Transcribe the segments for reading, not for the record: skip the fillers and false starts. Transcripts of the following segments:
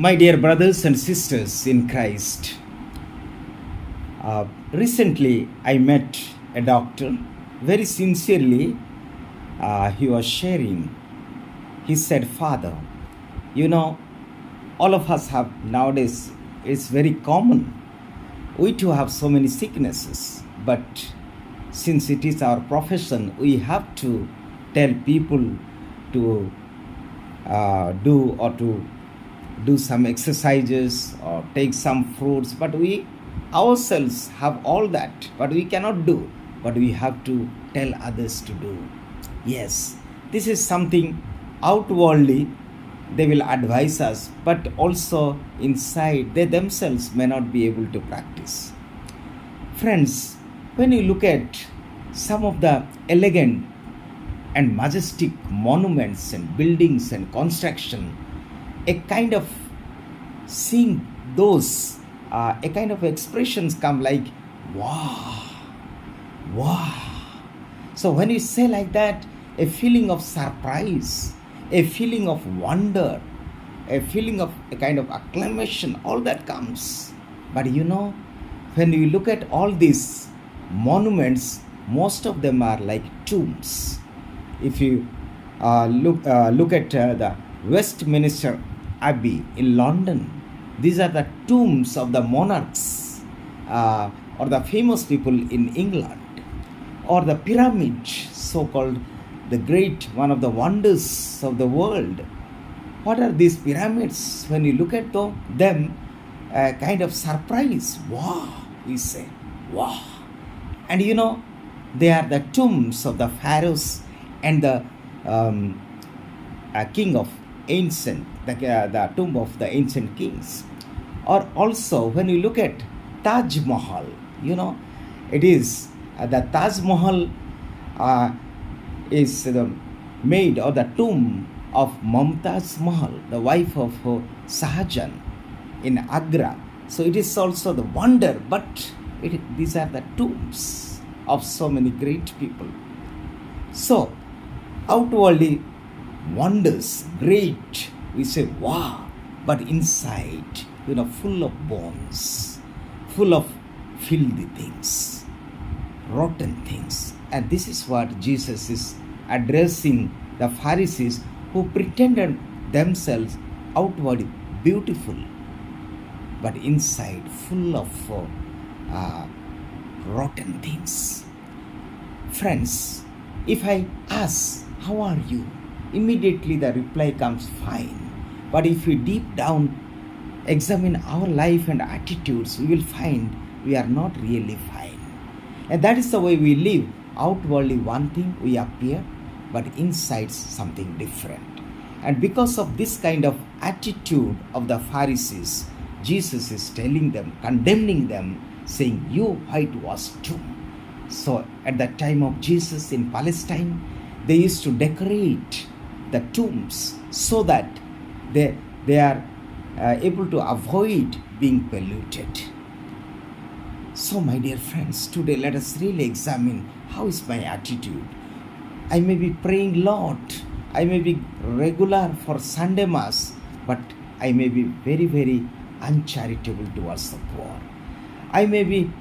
My dear brothers and sisters in Christ, recently I met a doctor. Very sincerely, he was sharing. He said, Father, you know, all of us have nowadays, it's very common. We too have so many sicknesses, but since it is our profession, we have to tell people to do some exercises or take some fruits, but we ourselves have all that, but we cannot do, but we have to tell others to do. Yes, this is something outwardly they will advise us, but also inside they themselves may not be able to practice. Friends, when you look at some of the elegant and majestic monuments and buildings and construction, a kind of seeing those, a kind of expressions come like, wow, wow. So when you say like that, a feeling of surprise, a feeling of wonder, a feeling of a kind of acclamation, all that comes. But you know, when you look at all these monuments, most of them are like tombs. If you look at the Westminster Abbey in London, these are the tombs of the monarchs or the famous people in England, or the pyramid, so-called the great, one of the wonders of the world. What are these pyramids? When you look at them, a kind of surprise. Wow, we say, wow. And you know, they are the tombs of the pharaohs and the king of ancient, the tomb of the ancient kings. Or also, when you look at Taj Mahal, you know, it is the Taj Mahal is made, or the tomb of Mumtaz Mahal, the wife of Shahjahan in Agra. So it is also the wonder, but these are the tombs of so many great people. So outwardly wonders, great, we say wow, but inside, you know, full of bones, full of filthy things, rotten things. And this is what Jesus is addressing the Pharisees, who pretended themselves outwardly beautiful, but inside full of rotten things. Friends, if I ask, how are you? Immediately the reply comes, fine. But if we deep down examine our life and attitudes, we will find we are not really fine. And that is the way we live. Outwardly one thing we appear, but inside something different. And because of this kind of attitude of the Pharisees, Jesus is telling them, condemning them, saying, you whitewashed tomb. So at the time of Jesus in Palestine, they used to decorate the tombs so that they are able to avoid being polluted. So my dear friends, today let us really examine, how is my attitude? I may be praying Lord, I may be regular for Sunday Mass, but I may be very, very uncharitable towards the poor. I may be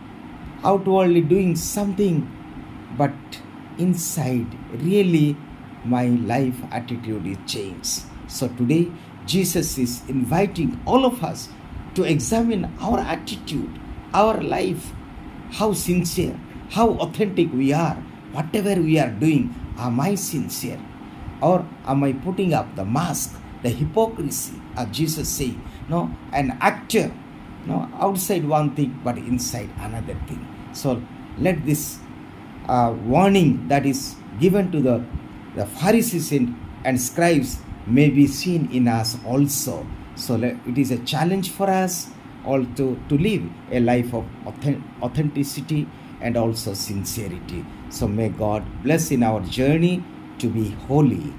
outwardly doing something, but inside really my life attitude is changed. So today Jesus is inviting all of us to examine our attitude, our life, how sincere, how authentic we are. Whatever we are doing, am I sincere? Or am I putting up the mask, the hypocrisy, as Jesus say, no, an actor, no, outside one thing, but inside another thing. So let this warning that is given to the Pharisees and scribes may be seen in us also. So it is a challenge for us all to live a life of authenticity and also sincerity. So may God bless in our journey to be holy,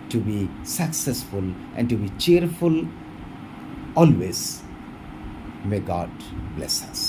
to be successful, and to be cheerful always. May God bless us.